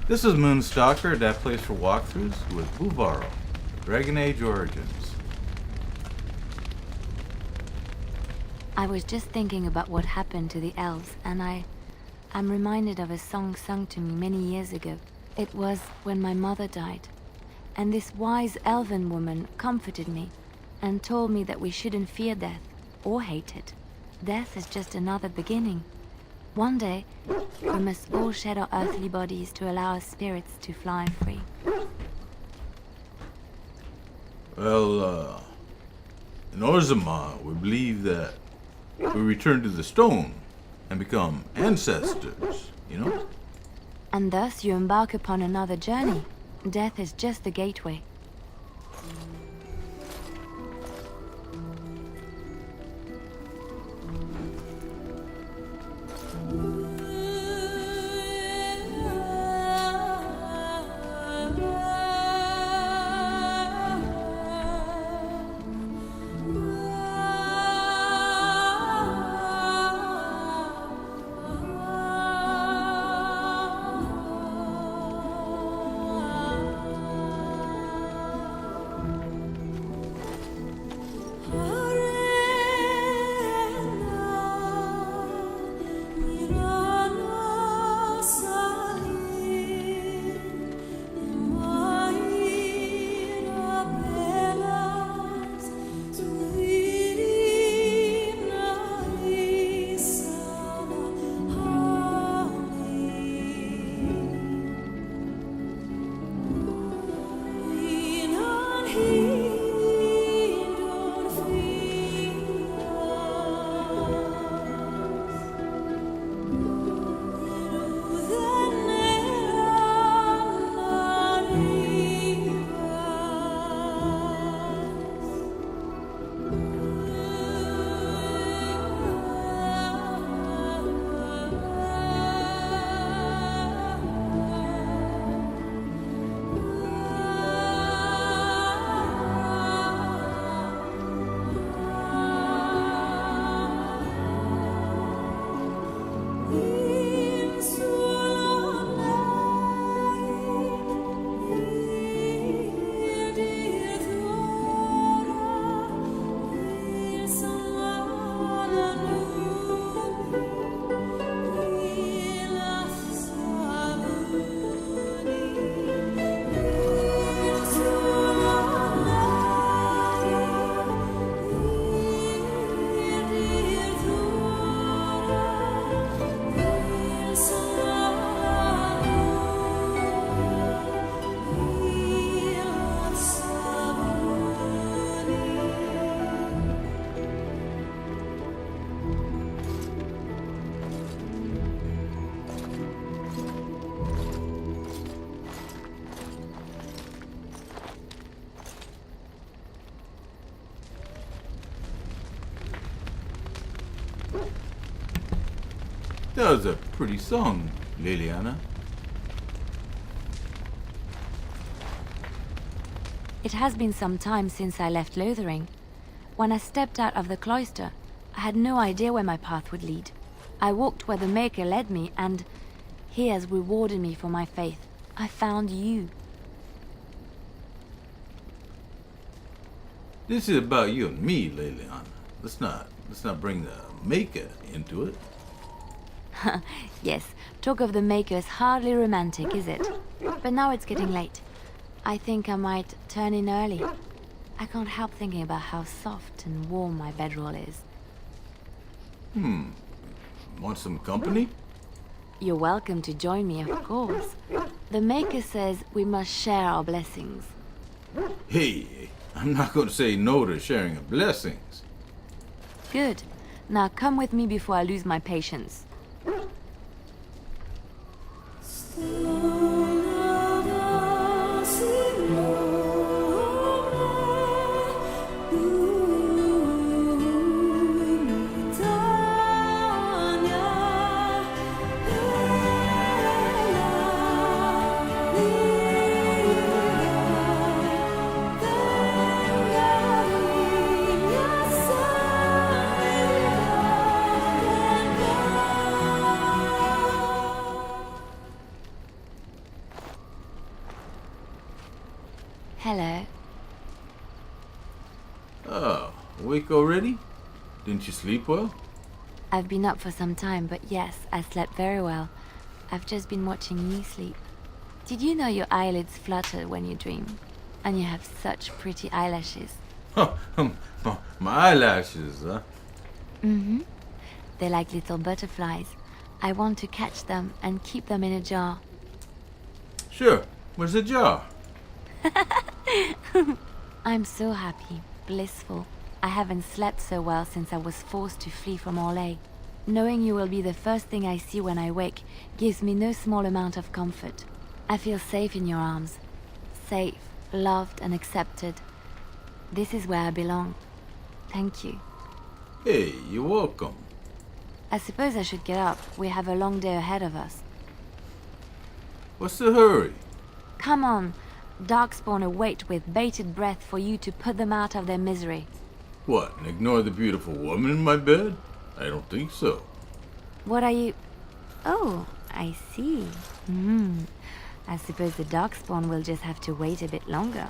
This is Moonstalker, that place for walkthroughs with Buulvarl, Dragon Age Origins. I was just thinking about what happened to the elves, and I'm reminded of a song sung to me many years ago. It was when my mother died, and this wise elven woman comforted me and told me that we shouldn't fear death or hate it. Death is just another beginning. One day, we must all shed our earthly bodies to allow our spirits to fly free. Well, in Orzammar, we believe that we return to the stone and become ancestors, you know? And thus you embark upon another journey. Death is just the gateway. That was a pretty song, Liliana. It has been some time since I left Lothering. When I stepped out of the cloister, I had no idea where my path would lead. I walked where the Maker led me, and he has rewarded me for my faith. I found you. This is about you and me, Liliana. Let's not bring the Maker into it. Yes, talk of the Maker is hardly romantic, is it? But now it's getting late. I think I might turn in early. I can't help thinking about how soft and warm my bedroll is. Want some company? You're welcome to join me, of course. The Maker says we must share our blessings. Hey, I'm not going to say no to sharing of blessings. Good. Now come with me before I lose my patience. Awake already? Didn't you sleep well? I've been up for some time, but yes, I slept very well. I've just been watching you sleep. Did you know your eyelids flutter when you dream? And you have such pretty eyelashes. My eyelashes, huh? Mm-hmm. They're like little butterflies. I want to catch them and keep them in a jar. Sure. Where's the jar? I'm so happy, blissful. I haven't slept so well since I was forced to flee from Orlais. Knowing you will be the first thing I see when I wake gives me no small amount of comfort. I feel safe in your arms. Safe, loved and accepted. This is where I belong. Thank you. Hey, you're welcome. I suppose I should get up. We have a long day ahead of us. What's the hurry? Come on. Darkspawn await with bated breath for you to put them out of their misery. What, and ignore the beautiful woman in my bed? I don't think so. What are you... Oh, I see. I suppose the Darkspawn will just have to wait a bit longer.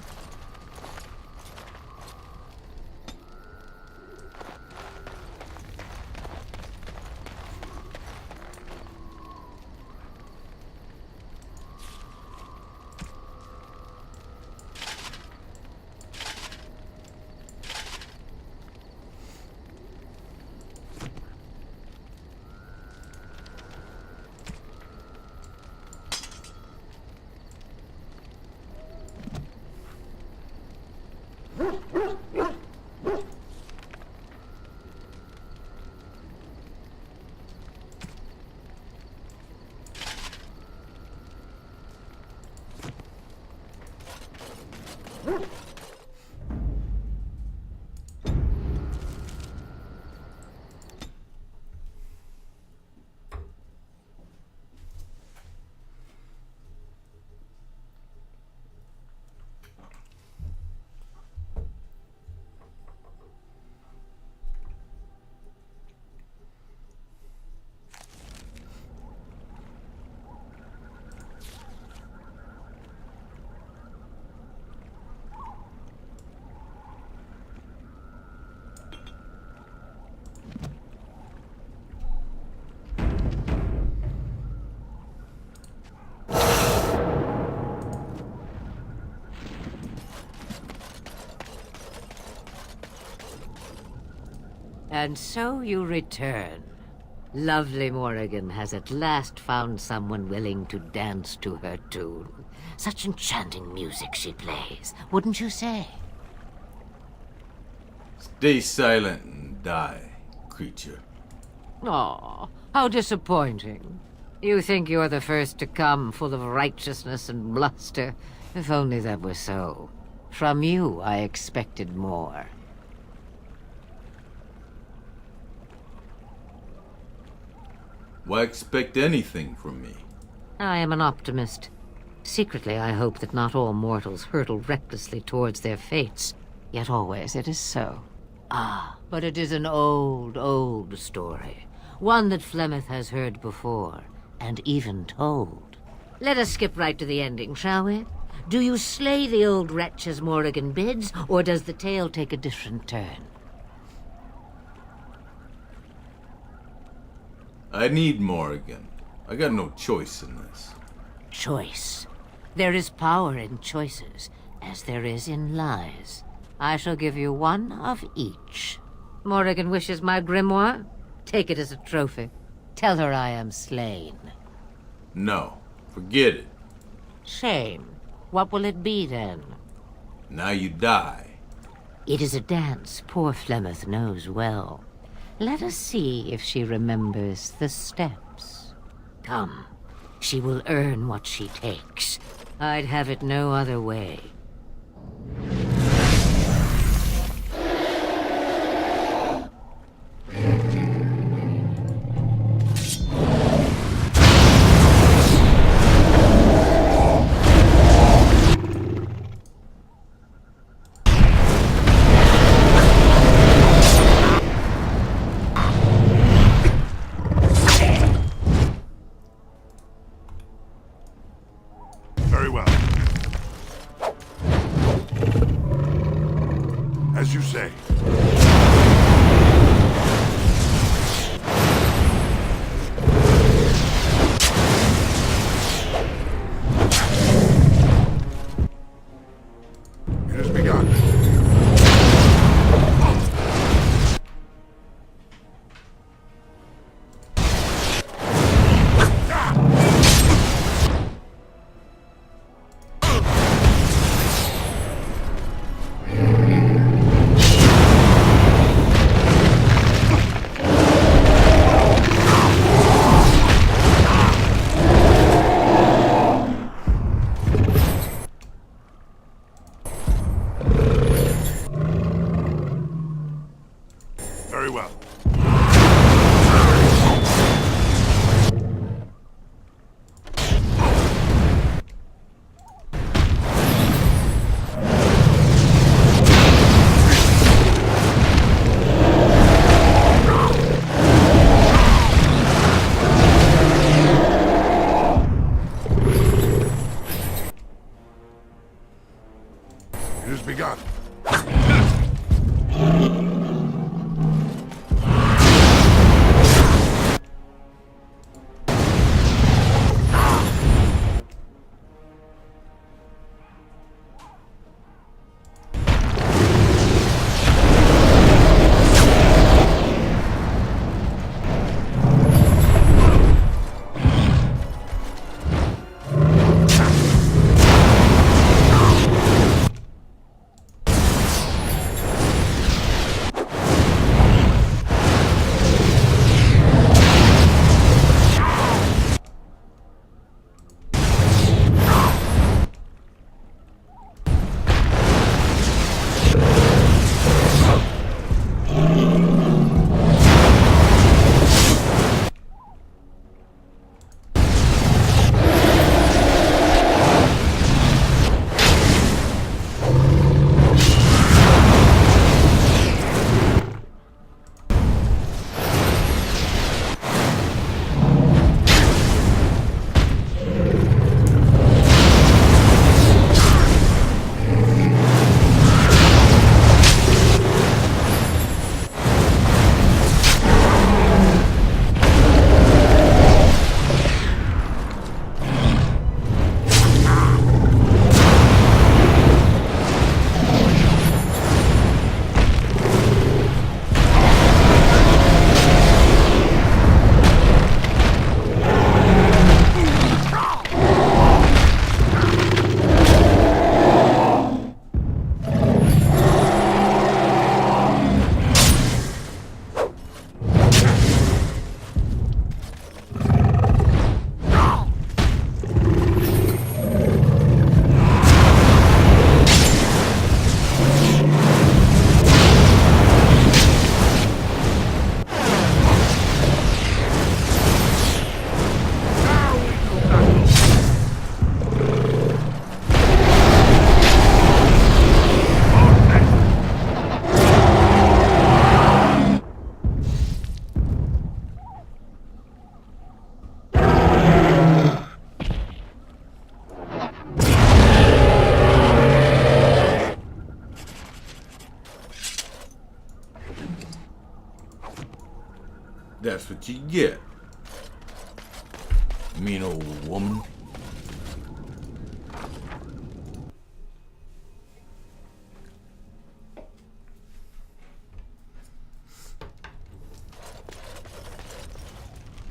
And so you return. Lovely Morrigan has at last found someone willing to dance to her tune. Such enchanting music she plays, wouldn't you say? Stay silent and die, creature. Aw, how disappointing. You think you're the first to come, full of righteousness and bluster. If only that were so. From you, I expected more. Why expect anything from me? I am an optimist. Secretly, I hope that not all mortals hurtle recklessly towards their fates. Yet always it is so. Ah, but it is an old, old story. One that Flemeth has heard before, and even told. Let us skip right to the ending, shall we? Do you slay the old wretch as Morrigan bids, or does the tale take a different turn? I need Morrigan. I got no choice in this. Choice. There is power in choices, as there is in lies. I shall give you one of each. Morrigan wishes my grimoire? Take it as a trophy. Tell her I am slain. No, forget it. Shame. What will it be, then? Now you die. It is a dance poor Flemeth knows well. Let us see if she remembers the steps. Come. She will earn what she takes. I'd have it no other way. Very well. As you say. That's what you get. Mean old woman.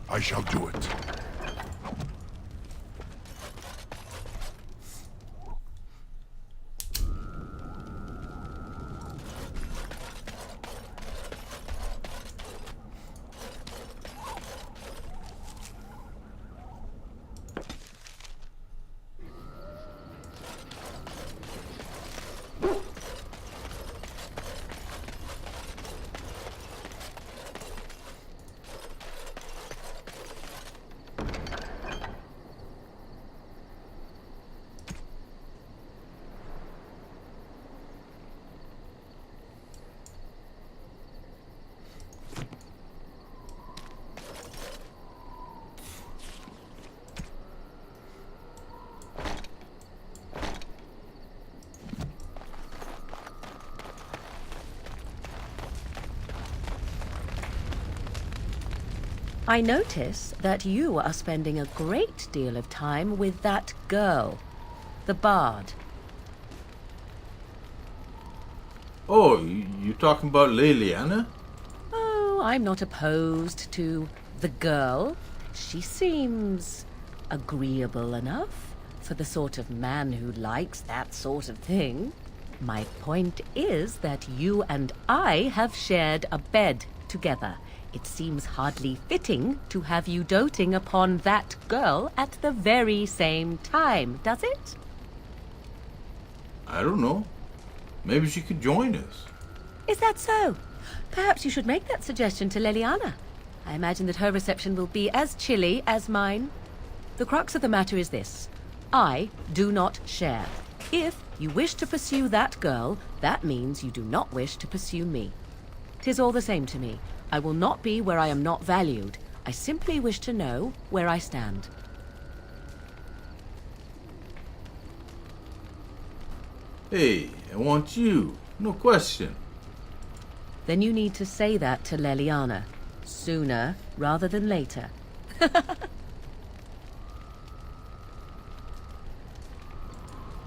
I shall do it. I notice that you are spending a great deal of time with that girl, the bard. Oh, you talking about Liliana? Oh, I'm not opposed to the girl. She seems agreeable enough for the sort of man who likes that sort of thing. My point is that you and I have shared a bed together. It seems hardly fitting to have you doting upon that girl at the very same time, does it? I don't know. Maybe she could join us. Is that so? Perhaps you should make that suggestion to Liliana. I imagine that her reception will be as chilly as mine. The crux of the matter is this. I do not share. If you wish to pursue that girl, that means you do not wish to pursue me. 'Tis all the same to me. I will not be where I am not valued. I simply wish to know where I stand. Hey, I want you. No question. Then you need to say that to Liliana. Sooner rather than later.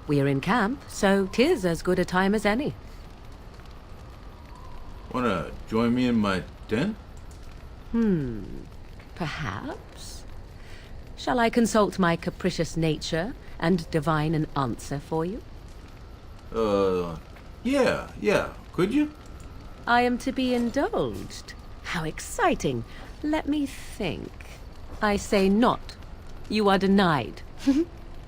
We're in camp, so 'tis as good a time as any. Wanna join me in my tent? Perhaps. Shall I consult my capricious nature and divine an answer for you? Yeah. Could you? I am to be indulged. How exciting. Let me think. I say not. You are denied.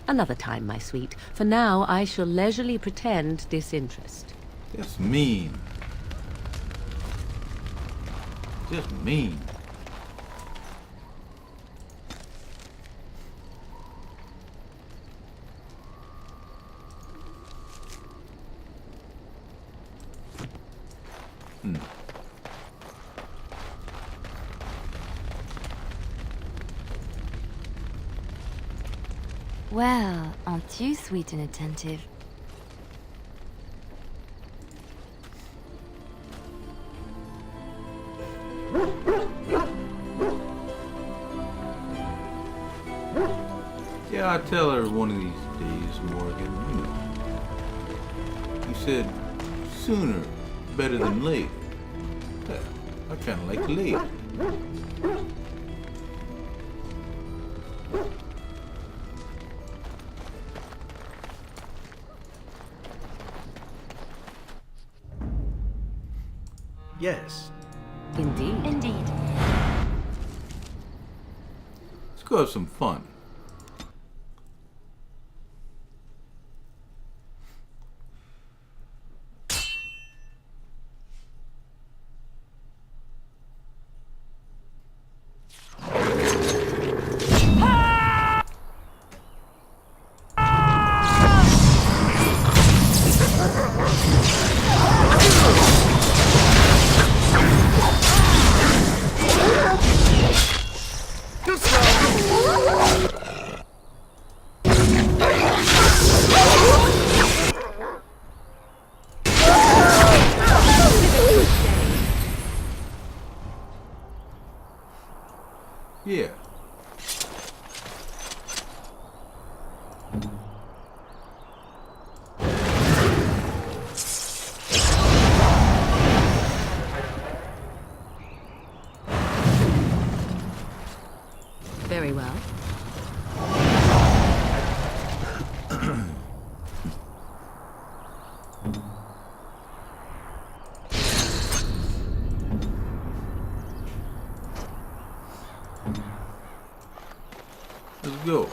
Another time, my sweet. For now, I shall leisurely pretend disinterest. Just mean. Just mean. Well, aren't you sweet and attentive? Yeah, I'll tell her one of these days, Morgan. You said sooner better than later. Yeah, I kind of like later. Yes. Indeed. Indeed. Let's go have some fun. Very well. Let's go.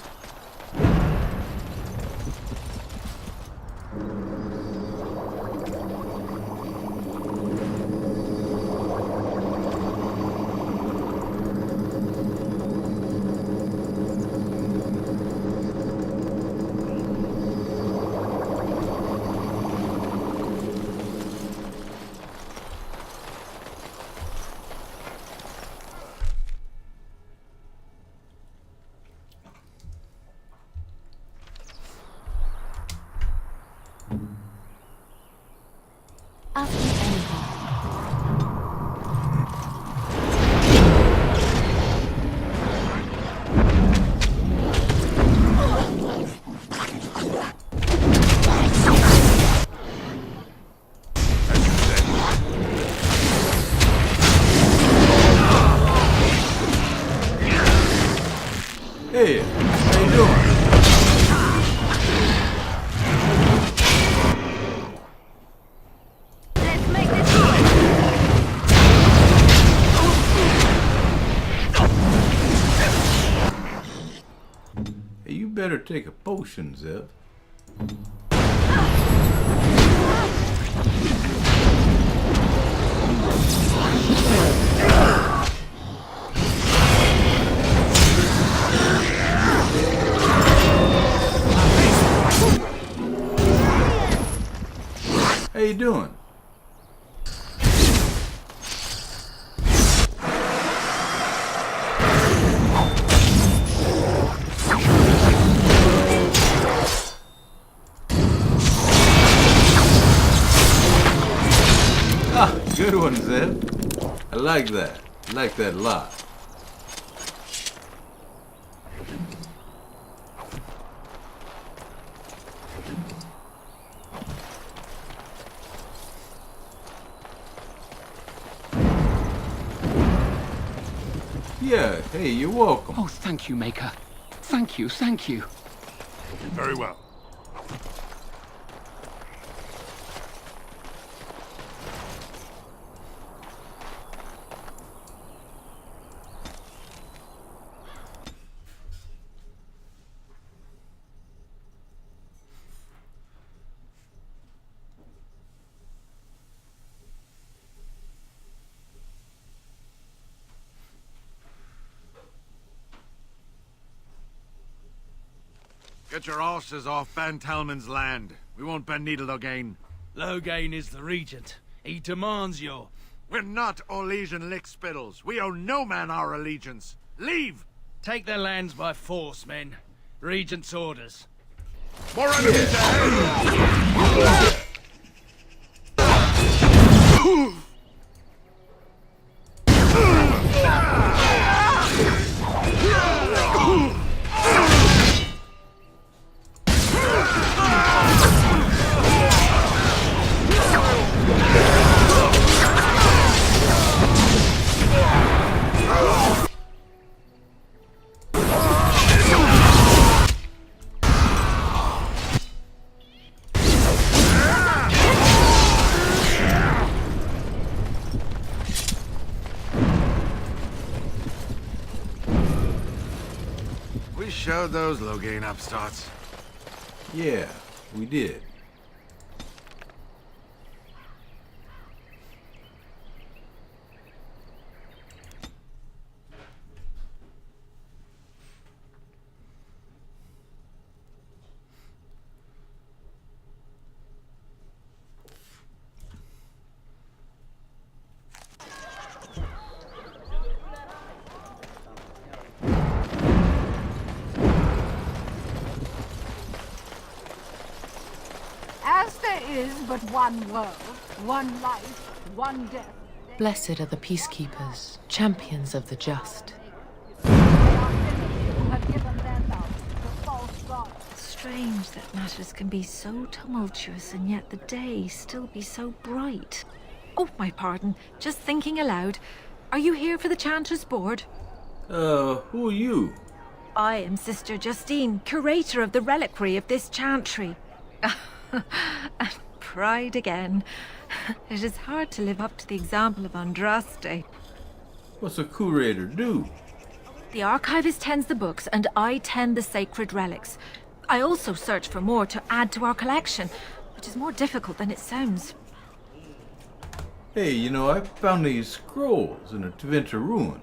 Ask me anything. Hey, how you doing? Let's make this happen. Hey, you better take a potion, Zev. How you doing? Ah, good one, Zev. I like that. I like that a lot. Yeah, hey, you're welcome. Oh, thank you, Maker. Thank you, thank you. Very well. Get your horses off Ban Talman's land. We won't bend needle again. Loghain is the regent. He demands your... We're not Orlesian lickspittles. We owe no man our allegiance. Leave! Take their lands by force, men. Regent's orders. More enemies ahead! We showed those Loghain upstarts. Yeah, we did. As there is but one world, one life, one death. Blessed are the peacekeepers, champions of the just. Who have given their love to false gods. Strange that matters can be so tumultuous and yet the day still be so bright. Oh, my pardon. Just thinking aloud. Are you here for the Chanter's board? Who are you? I am Sister Justine, curator of the reliquary of this chantry. And pride again. It is hard to live up to the example of Andraste. What's a curator do? The archivist tends the books, and I tend the sacred relics. I also search for more to add to our collection, which is more difficult than it sounds. Hey, you know, I found these scrolls in a Tevinter ruin.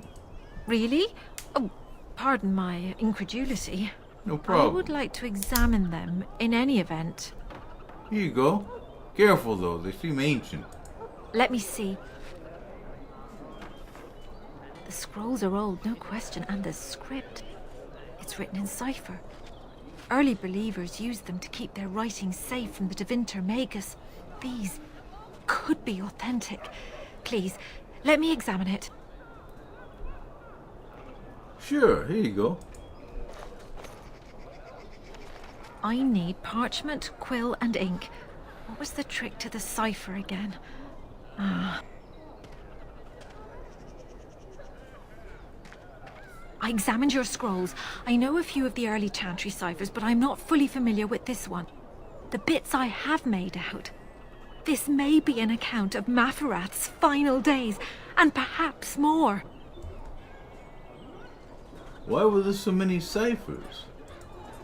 Really? Oh, pardon my incredulity. No problem. I would like to examine them in any event. Here you go. Careful, though. They seem ancient. Let me see. The scrolls are old, no question, and the script. It's written in cipher. Early believers used them to keep their writings safe from the Tevinter Magus. These could be authentic. Please, let me examine it. Sure, here you go. I need parchment, quill, and ink. What was the trick to the cipher again? I examined your scrolls. I know a few of the early chantry ciphers, but I'm not fully familiar with this one. The bits I have made out. This may be an account of Maferath's final days, and perhaps more. Why were there so many ciphers?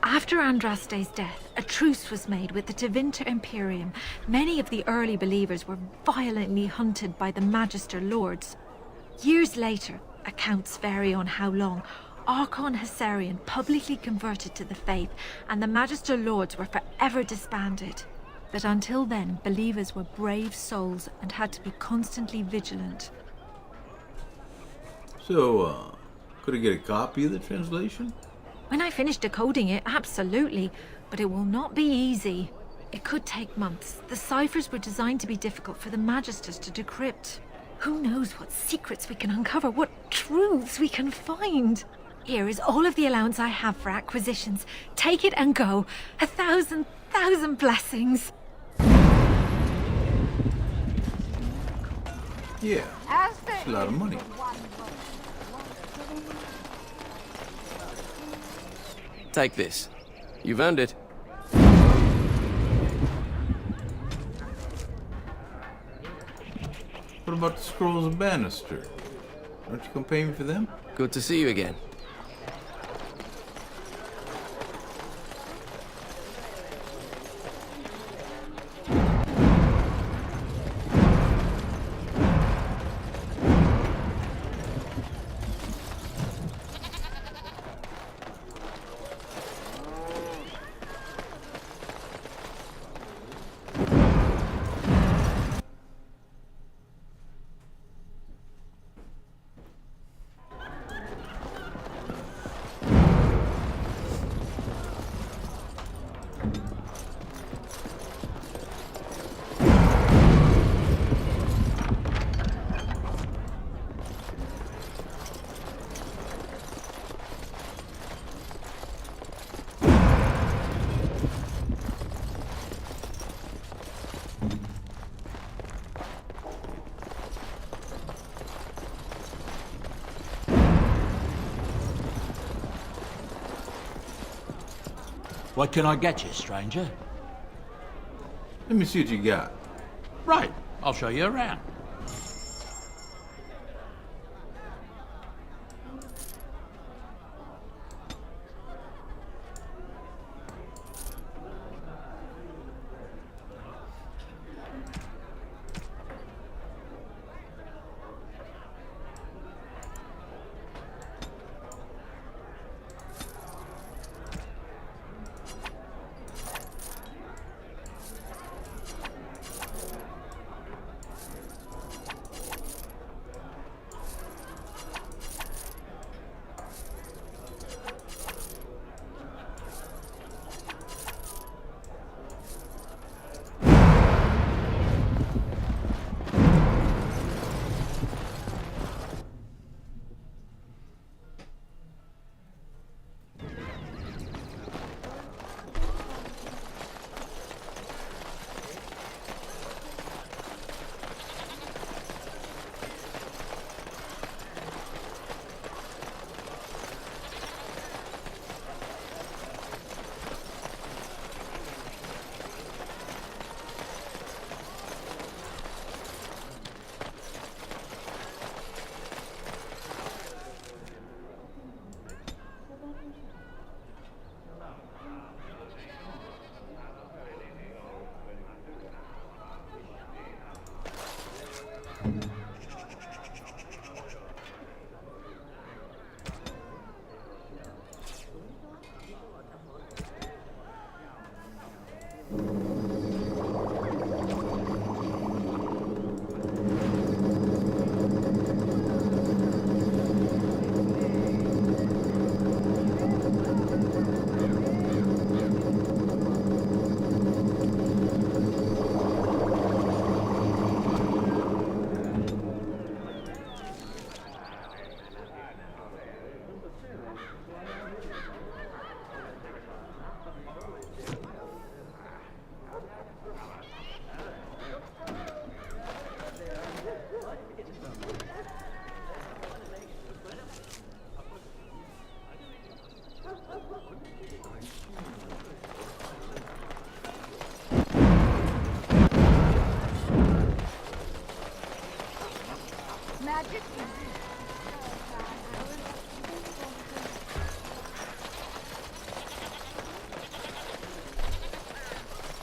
After Andraste's death, a truce was made with the Tevinter Imperium. Many of the early believers were violently hunted by the Magister Lords. Years later, accounts vary on how long, Archon Hessarian publicly converted to the faith, and the Magister Lords were forever disbanded. But until then, believers were brave souls and had to be constantly vigilant. So, could I get a copy of the translation? When I finish decoding it, absolutely. But it will not be easy. It could take months. The ciphers were designed to be difficult for the Magisters to decrypt. Who knows what secrets we can uncover, what truths we can find. Here is all of the allowance I have for acquisitions. Take it and go. 1,000 blessings. Yeah, it's a lot of money. Take this. You've earned it. What about the scrolls of Bannister? Don't you come pay me for them? Good to see you again. What can I get you, stranger? Let me see what you got. Right, I'll show you around.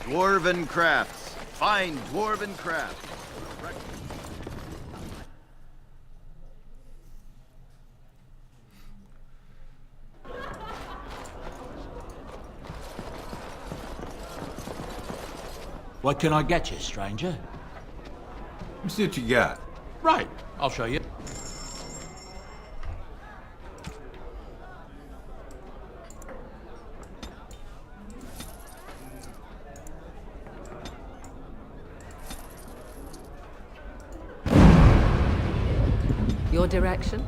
Dwarven crafts. Fine dwarven crafts. What can I get you, stranger? Let me see what you got. Right, I'll show you. Your direction?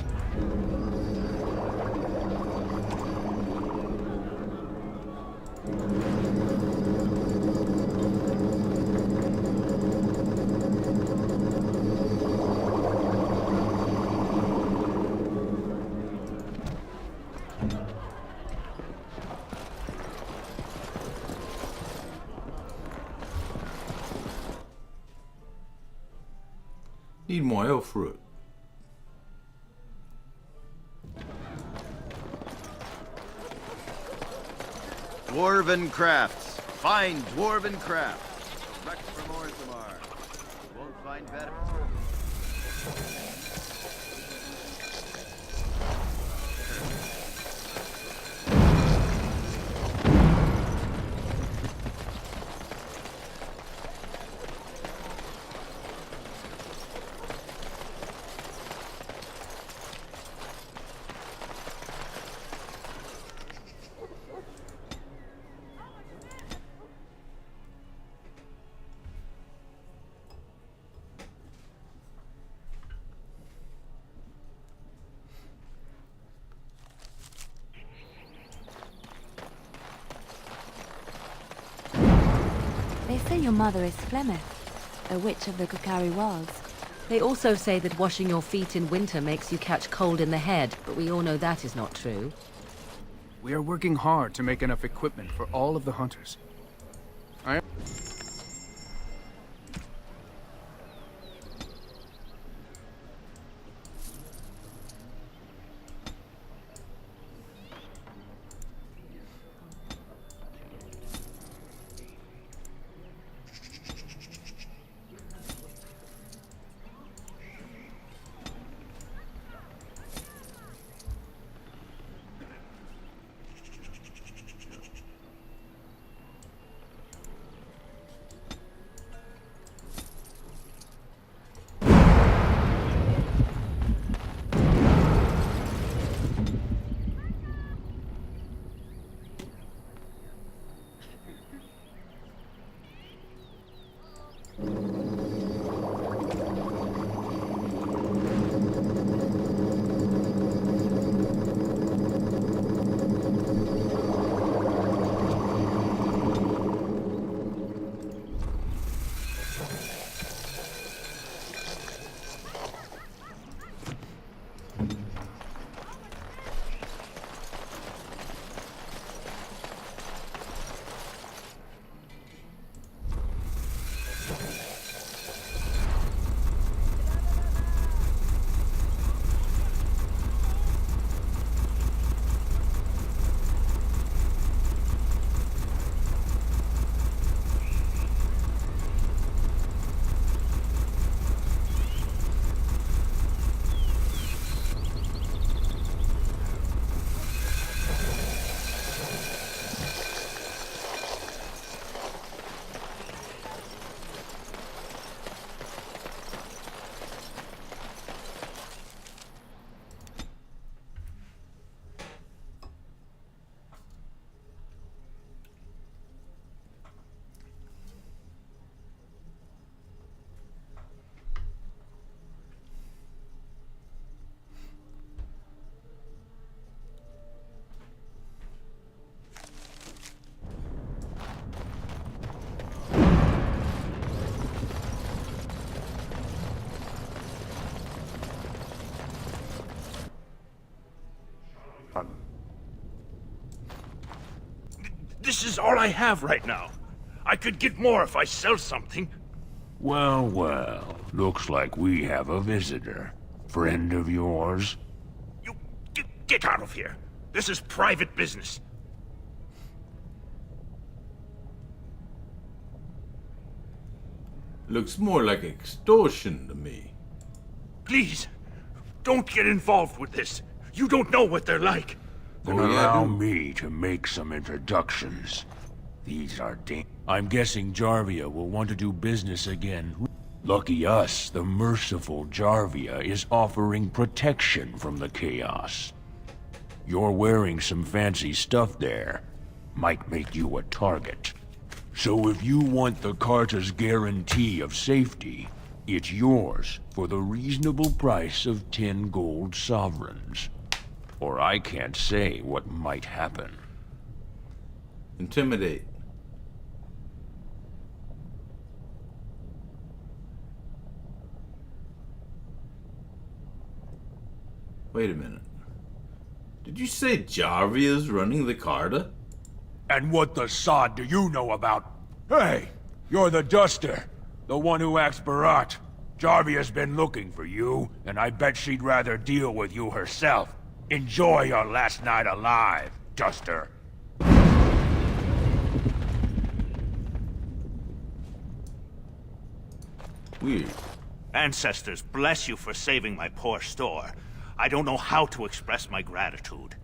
Need more elf fruit. Dwarven crafts. Fine dwarven crafts. Rex from Orzammar. Won't find better. They say your mother is Flemeth, a witch of the Kukari Wilds. They also say that washing your feet in winter makes you catch cold in the head, but we all know that is not true. We are working hard to make enough equipment for all of the hunters. This is all I have right now. I could get more if I sell something. Well, well. Looks like we have a visitor. Friend of yours? Get out of here. This is private business. Looks more like extortion to me. Please, don't get involved with this. You don't know what they're like. Then allow me to make some introductions. These are I'm guessing Jarvia will want to do business again. Lucky us, the merciful Jarvia is offering protection from the chaos. You're wearing some fancy stuff there. Might make you a target. So if you want the Carta's guarantee of safety, it's yours for the reasonable price of 10 gold sovereigns. Or I can't say what might happen. Intimidate. Wait a minute. Did you say Jarvia's running the Carta? And what the sod do you know about... Hey, you're the Duster. The one who acts Barat. Jarvia's been looking for you, and I bet she'd rather deal with you herself. Enjoy your last night alive, Duster. Weird. Ancestors, bless you for saving my poor store. I don't know how to express my gratitude.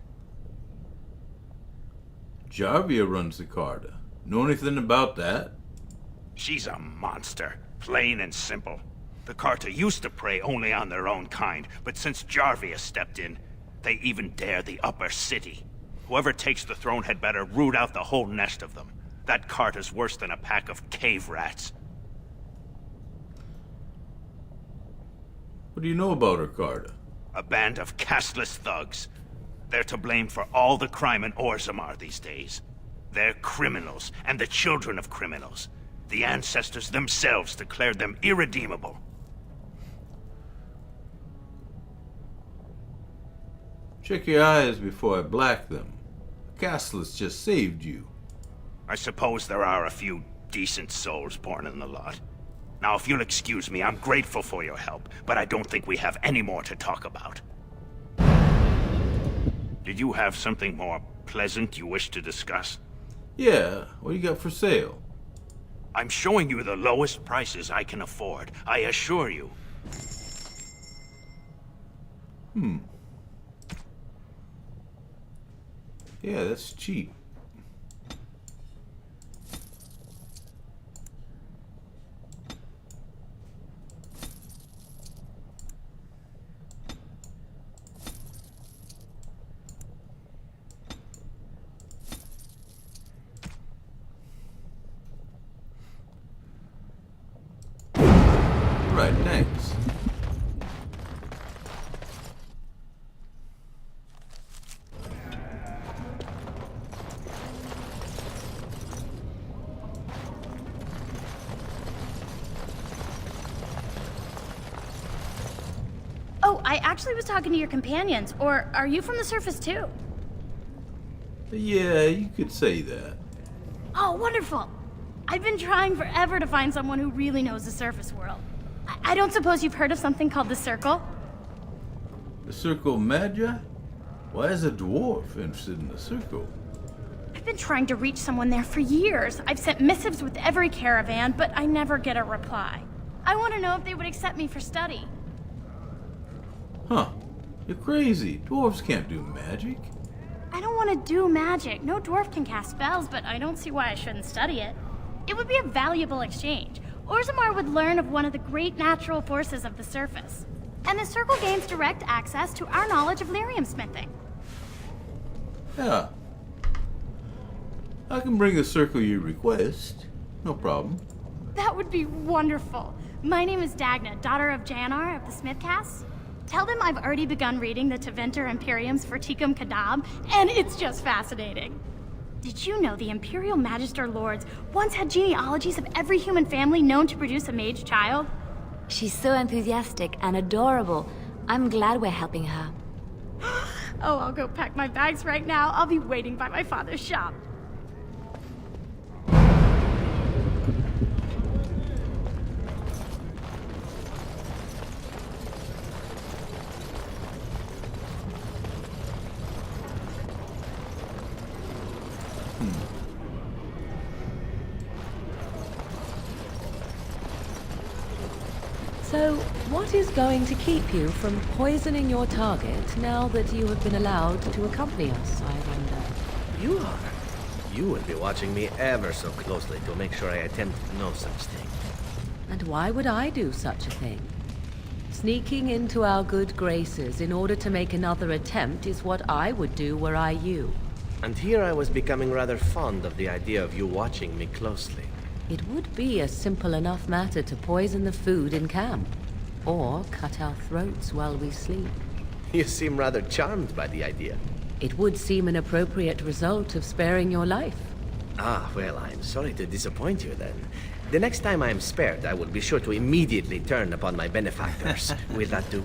Jarvia runs the Carta. Know anything about that? She's a monster, plain and simple. The Carta used to prey only on their own kind, but since Jarvia stepped in, they even dare the upper city. Whoever takes the throne had better root out the whole nest of them. That Carta's worse than a pack of cave rats. What do you know about her Carta? A band of castless thugs. They're to blame for all the crime in Orzammar these days. They're criminals, and the children of criminals. The ancestors themselves declared them irredeemable. Check your eyes before I black them. The castless just saved you. I suppose there are a few decent souls born in the lot. Now, if you'll excuse me, I'm grateful for your help, but I don't think we have any more to talk about. Did you have something more pleasant you wish to discuss? Yeah, what do you got for sale? I'm showing you the lowest prices I can afford, I assure you. Yeah, that's cheap. Right, thanks. Oh, I actually was talking to your companions. Or are you from the surface too? Yeah, you could say that. Oh, wonderful. I've been trying forever to find someone who really knows the surface world. I don't suppose you've heard of something called the Circle? The Circle Magi? Why is a dwarf interested in the Circle? I've been trying to reach someone there for years. I've sent missives with every caravan, but I never get a reply. I want to know if they would accept me for study. Huh. You're crazy. Dwarves can't do magic. I don't want to do magic. No dwarf can cast spells, but I don't see why I shouldn't study it. It would be a valuable exchange. Orzammar would learn of one of the great natural forces of the surface. And the Circle gains direct access to our knowledge of lyrium smithing. Yeah. I can bring the Circle you request. No problem. That would be wonderful. My name is Dagna, daughter of Janar of the Smithcasts. Tell them I've already begun reading the Tevinter Imperium's Ferticum Kadab, and it's just fascinating. Did you know the Imperial Magister Lords once had genealogies of every human family known to produce a mage child? She's so enthusiastic and adorable. I'm glad we're helping her. Oh, I'll go pack my bags right now. I'll be waiting by my father's shop. What is going to keep you from poisoning your target now that you have been allowed to accompany us, I wonder? You are. You will be watching me ever so closely to make sure I attempt no such thing. And why would I do such a thing? Sneaking into our good graces in order to make another attempt is what I would do were I you. And here I was becoming rather fond of the idea of you watching me closely. It would be a simple enough matter to poison the food in camp, or cut our throats while we sleep. You seem rather charmed by the idea. It would seem an appropriate result of sparing your life. Ah, well, I'm sorry to disappoint you then. The next time I am spared, I will be sure to immediately turn upon my benefactors. Will that do?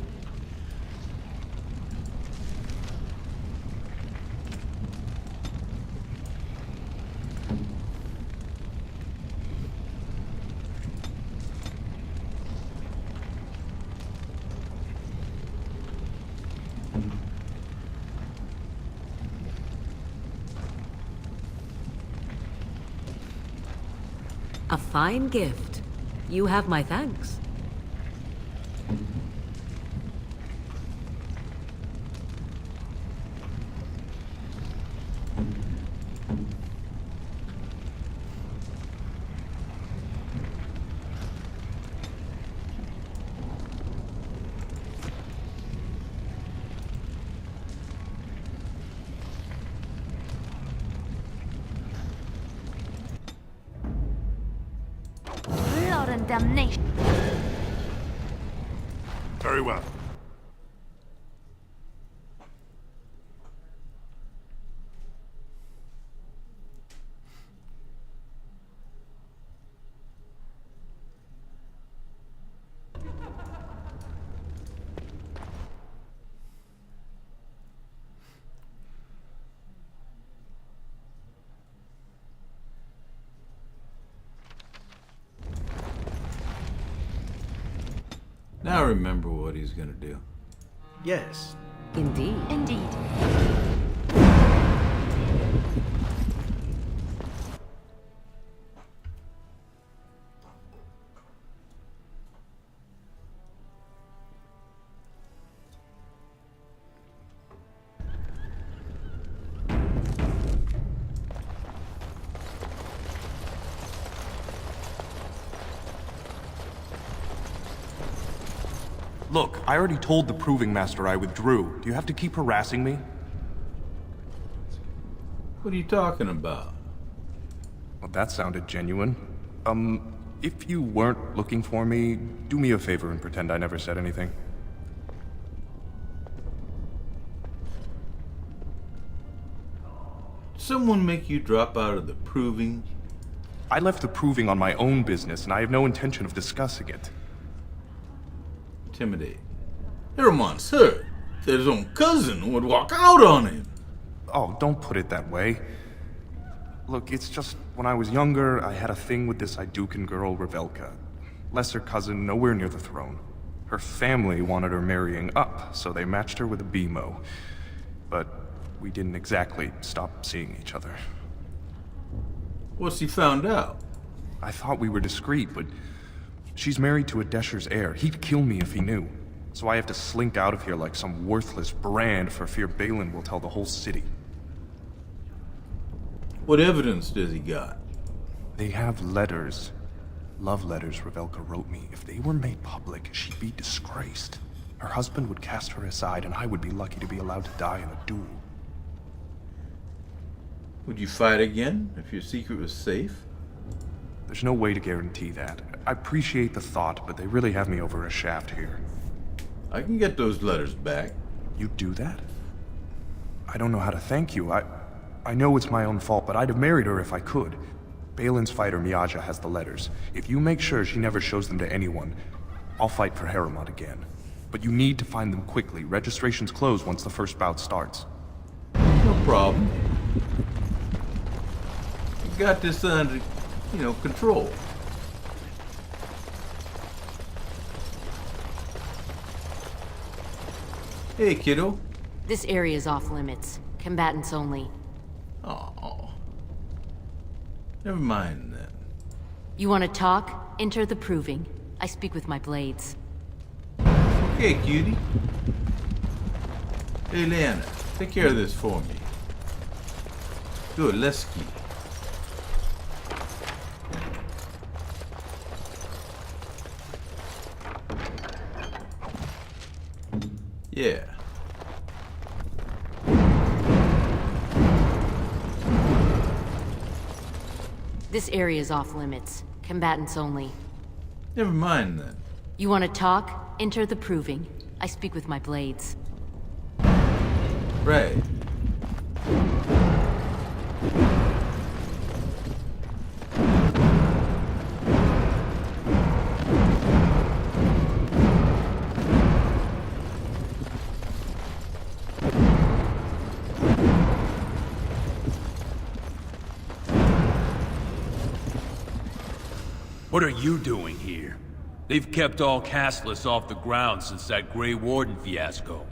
A fine gift. You have my thanks. Blood and damnation. Very well. Now remember what he's gonna do. Yes. Indeed. Indeed. Look, I already told the Proving Master I withdrew. Do you have to keep harassing me? What are you talking about? Well, that sounded genuine. If you weren't looking for me, do me a favor and pretend I never said anything. Someone make you drop out of the Proving? I left the Proving on my own business, and I have no intention of discussing it. Intimidate. Herman, sir, that his own cousin would walk out on him. Oh, don't put it that way. Look, it's just, when I was younger, I had a thing with this Idukan girl, Revelka. Lesser cousin, nowhere near the throne. Her family wanted her marrying up, so they matched her with a BMO. But we didn't exactly stop seeing each other. What's he found out? I thought we were discreet, but she's married to a Desher's heir. He'd kill me if he knew. So I have to slink out of here like some worthless brand for fear Balin will tell the whole city. What evidence does he got? They have letters. Love letters Revelka wrote me. If they were made public, she'd be disgraced. Her husband would cast her aside, and I would be lucky to be allowed to die in a duel. Would you fight again if your secret was safe? There's no way to guarantee that. I appreciate the thought, but they really have me over a shaft here. I can get those letters back. You'd do that? I don't know how to thank you. I know it's my own fault, but I'd have married her if I could. Balin's fighter Miaja has the letters. If you make sure she never shows them to anyone, I'll fight for Haremont again. But you need to find them quickly. Registrations close once the first bout starts. No problem. You got this under, control. Hey, kiddo. This area is off limits. Combatants only. Oh. Never mind then. You want to talk? Enter the Proving. I speak with my blades. Hey, cutie. Hey, Leanna, take care of this for me. Good, let's ski. Yeah. This area is off limits. Combatants only. Never mind then. You want to talk? Enter the proving. I speak with my blades. Right. What are you doing here? They've kept all castless off the ground since that Grey Warden fiasco.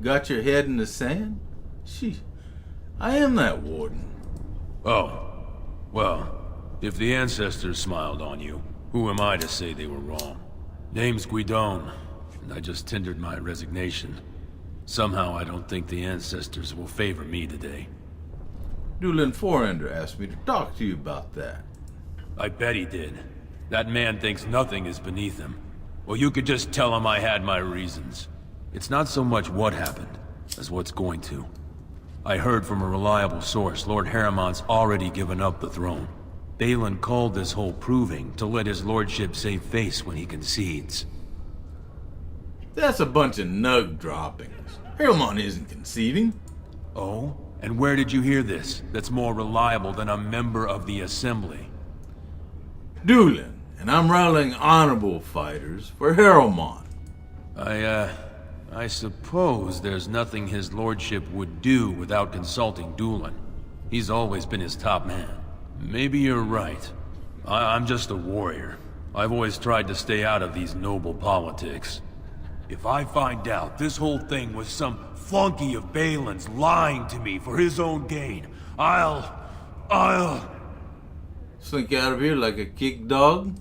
Got your head in the sand? She, I am that warden. Oh. Well, if the ancestors smiled on you, who am I to say they were wrong? Name's Guidon, and I just tendered my resignation. Somehow I don't think the ancestors will favor me today. Dulin Forender asked me to talk to you about that. I bet he did. That man thinks nothing is beneath him. Well, you could just tell him I had my reasons. It's not so much what happened, as what's going to. I heard from a reliable source Lord Harriman's already given up the throne. Balin called this whole proving to let his lordship save face when he concedes. That's a bunch of nug droppings. Harriman isn't conceding. Oh? And where did you hear this that's more reliable than a member of the Assembly? Dulin, and I'm rallying honorable fighters for Harriman. I suppose there's nothing his lordship would do without consulting Dulin. He's always been his top man. Maybe you're right. I'm just a warrior. I've always tried to stay out of these noble politics. If I find out this whole thing was some flunky of Balin's lying to me for his own gain, I'll... Slink out of here like a kick dog?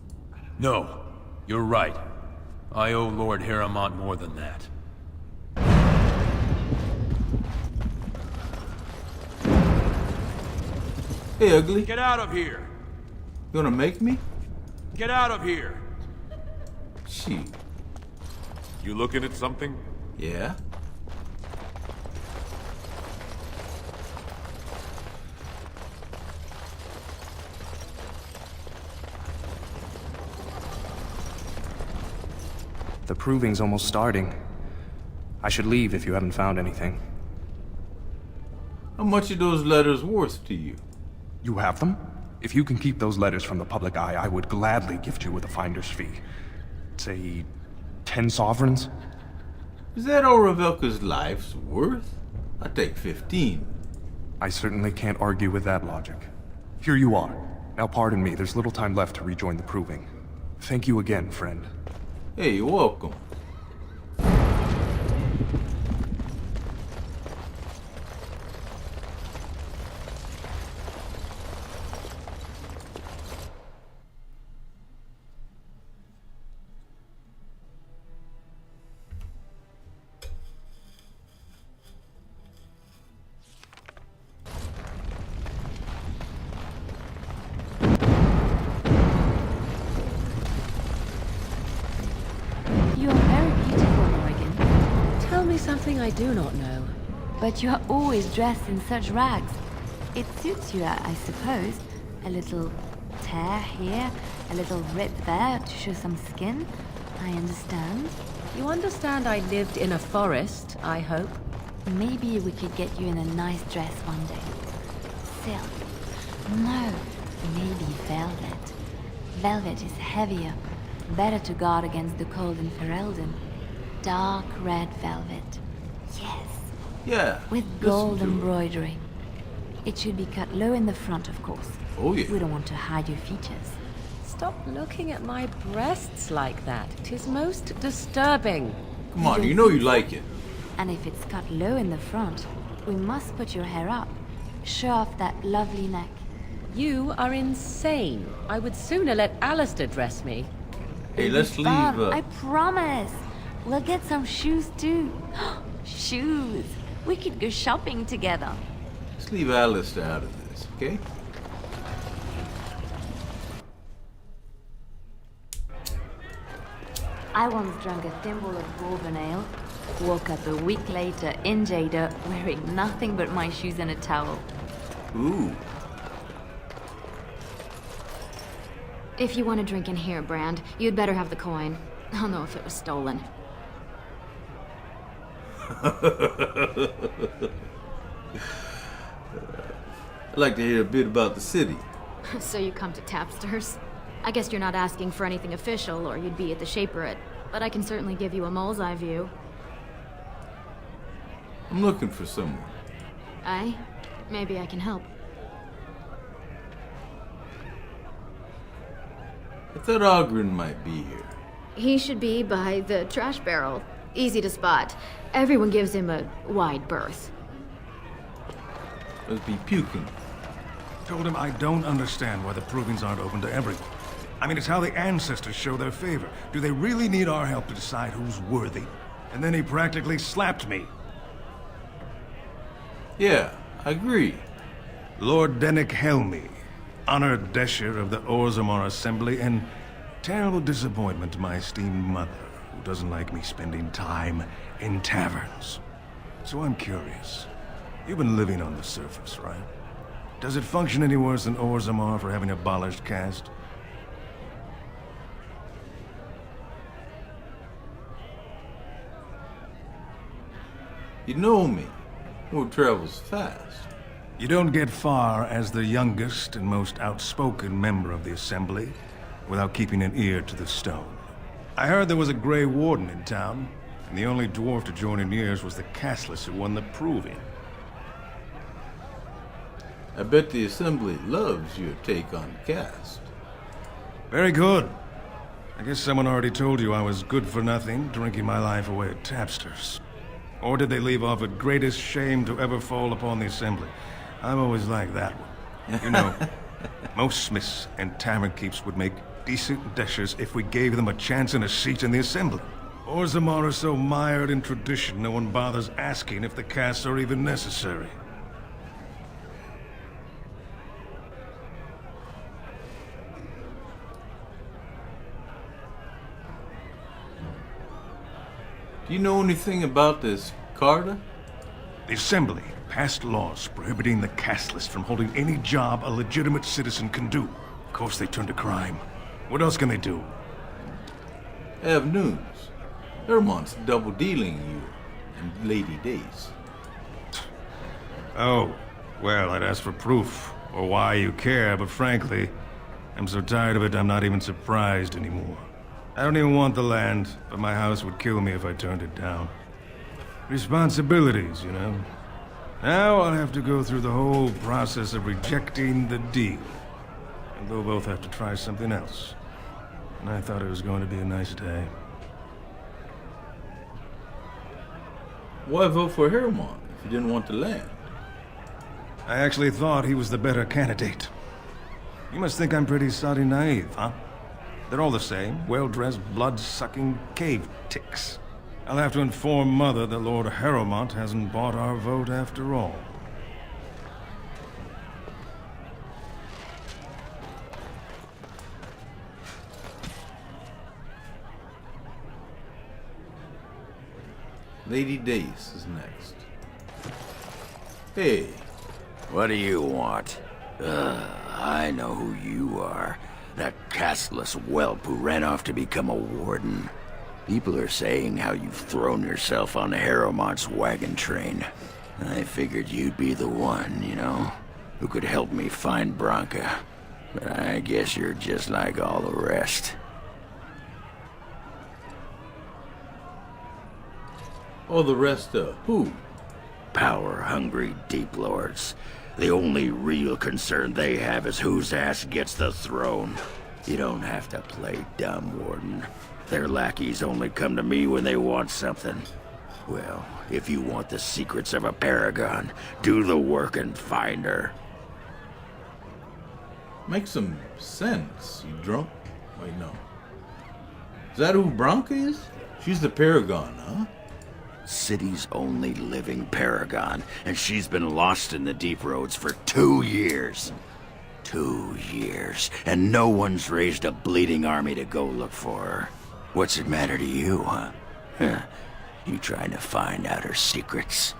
No, you're right. I owe Lord Harriman more than that. Hey, ugly. Get out of here! You gonna make me? Get out of here! She. You looking at something? Yeah? The proving's almost starting. I should leave if you haven't found anything. How much are those letters worth to you? You have them? If you can keep those letters from the public eye, I would gladly gift you with a finder's fee. Say, 10 sovereigns? Is that all Revelka's life's worth? I'd take 15. I certainly can't argue with that logic. Here you are. Now pardon me, there's little time left to rejoin the proving. Thank you again, friend. Hey, you're welcome. Something I do not know. But you are always dressed in such rags. It suits you, I suppose. A little tear here, a little rip there to show some skin. I understand. You understand I lived in a forest, I hope? Maybe we could get you in a nice dress one day. Silk. No, maybe velvet. Velvet is heavier, better to guard against the cold in Ferelden. Dark red velvet. Yes. Yeah. With gold embroidery. It should be cut low in the front, of course. Oh, yeah. We don't want to hide your features. Stop looking at my breasts like that. It is most disturbing. Come on, you know you like it. And if it's cut low in the front, we must put your hair up. Show off that lovely neck. You are insane. I would sooner let Alistair dress me. Hey, It'll let's be leave. fun, I promise. We'll get some shoes too. Shoes. We could go shopping together. Let's leave Alistair out of this, okay? I once drank a thimble of bourbon ale. Woke up a week later in Jada wearing nothing but my shoes and a towel. Ooh. If you want to drink in here, Brand, you'd better have the coin. I'll know if it was stolen. I'd like to hear a bit about the city. So you come to Tapsters? I guess you're not asking for anything official, or you'd be at the Shaperate. But I can certainly give you a mole's eye view. I'm looking for someone. Aye? Maybe I can help. I thought Ogren might be here. He should be by the trash barrel. Easy to spot. Everyone gives him a wide berth. Must be puking. Told him I don't understand why the provings aren't open to everyone. I mean, it's how the ancestors show their favor. Do they really need our help to decide who's worthy? And then he practically slapped me. Yeah, I agree. Lord Dennick Helmy, honored Desher of the Orzammar Assembly, and terrible disappointment to my esteemed mother, who doesn't like me spending time in taverns. So I'm curious. You've been living on the surface, right? Does it function any worse than Orzammar for having abolished caste? You know me. Word travels fast. You don't get far as the youngest and most outspoken member of the Assembly without keeping an ear to the stone. I heard there was a Grey Warden in town, and the only dwarf to join in years was the casteless who won the proving. I bet the Assembly loves your take on caste. Very good. I guess someone already told you I was good for nothing, drinking my life away at Tapsters. Or did they leave off at greatest shame to ever fall upon the Assembly? I've always liked that one. You know, most smiths and tavern keeps would make decent dishers if we gave them a chance and a seat in the Assembly. Orzammar are so mired in tradition, no one bothers asking if the castes are even necessary. Do you know anything about this Carta? The Assembly passed laws prohibiting the casteless from holding any job a legitimate citizen can do. Of course they turn to crime. What else can they do? I have news. Hermont's double-dealing you and Lady Dace. Oh, well, I'd ask for proof, or why you care, but frankly, I'm so tired of it I'm not even surprised anymore. I don't even want the land, but my house would kill me if I turned it down. Responsibilities, you know. Now I'll have to go through the whole process of rejecting the deal. And they'll both have to try something else. And I thought it was going to be a nice day. Why vote for Hermont if you didn't want the land? I actually thought he was the better candidate. You must think I'm pretty soddy naive, huh? They're all the same, well-dressed, blood-sucking cave ticks. I'll have to inform Mother that Lord Hermont hasn't bought our vote after all. Lady Dace is next. Hey. What do you want? I know who you are. That castless whelp who ran off to become a warden. People are saying how you've thrown yourself on Hermont's wagon train. I figured you'd be the one, you know, who could help me find Branka. But I guess you're just like all the rest. All the rest of who? Power-hungry deep lords. The only real concern they have is whose ass gets the throne. You don't have to play dumb, Warden. Their lackeys only come to me when they want something. Well, if you want the secrets of a paragon, do the work and find her. Makes some sense, you drunk? Wait, no. Is that who Bronca is? She's the Paragon, huh? City's only living paragon, and she's been lost in the deep roads for 2 years. 2 years, and no one's raised a bleeding army to go look for her. What's it matter to you, huh? You trying to find out her secrets?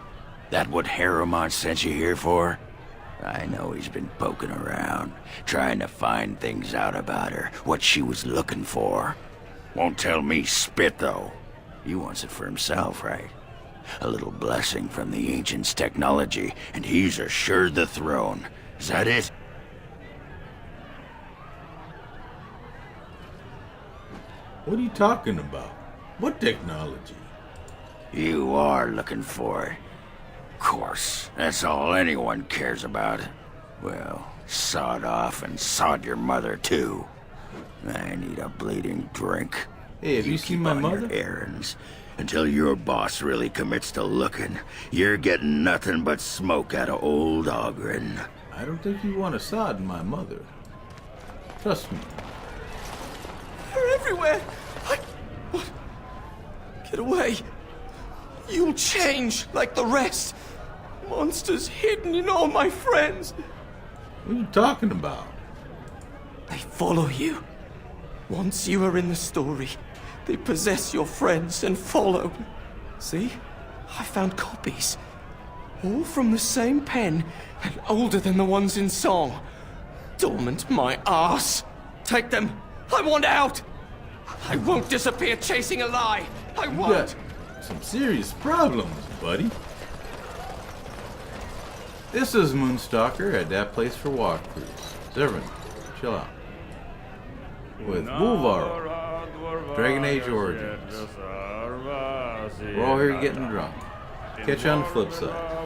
That what Harriman sent you here for? I know he's been poking around, trying to find things out about her, what she was looking for. Won't tell me spit, though. He wants it for himself, right? A little blessing from the Ancients' technology, and he's assured the throne. Is that it? What are you talking about? What technology? You are looking for it. Of course, that's all anyone cares about. Well, sod off and sod your mother, too. I need a bleeding drink. Hey, have you seen my mother? Your errands. Until your boss really commits to looking, you're getting nothing but smoke out of old Ogren. I don't think you want to sod my mother. Trust me. They're everywhere! What? Get away! You'll change like the rest! Monsters hidden in all my friends! What are you talking about? They follow you. Once you are in the story, they possess your friends and follow. See? I found copies. All from the same pen, and older than the ones in song. Dormant my ass! Take them! I want out! I won't disappear chasing a lie! I won't! You got some serious problems, buddy. This is Moonstalker at that place for walkthroughs. Servant, chill out. With Buulvarl, Dragon Age Origins. We're all here getting drunk. Catch you on the flip side.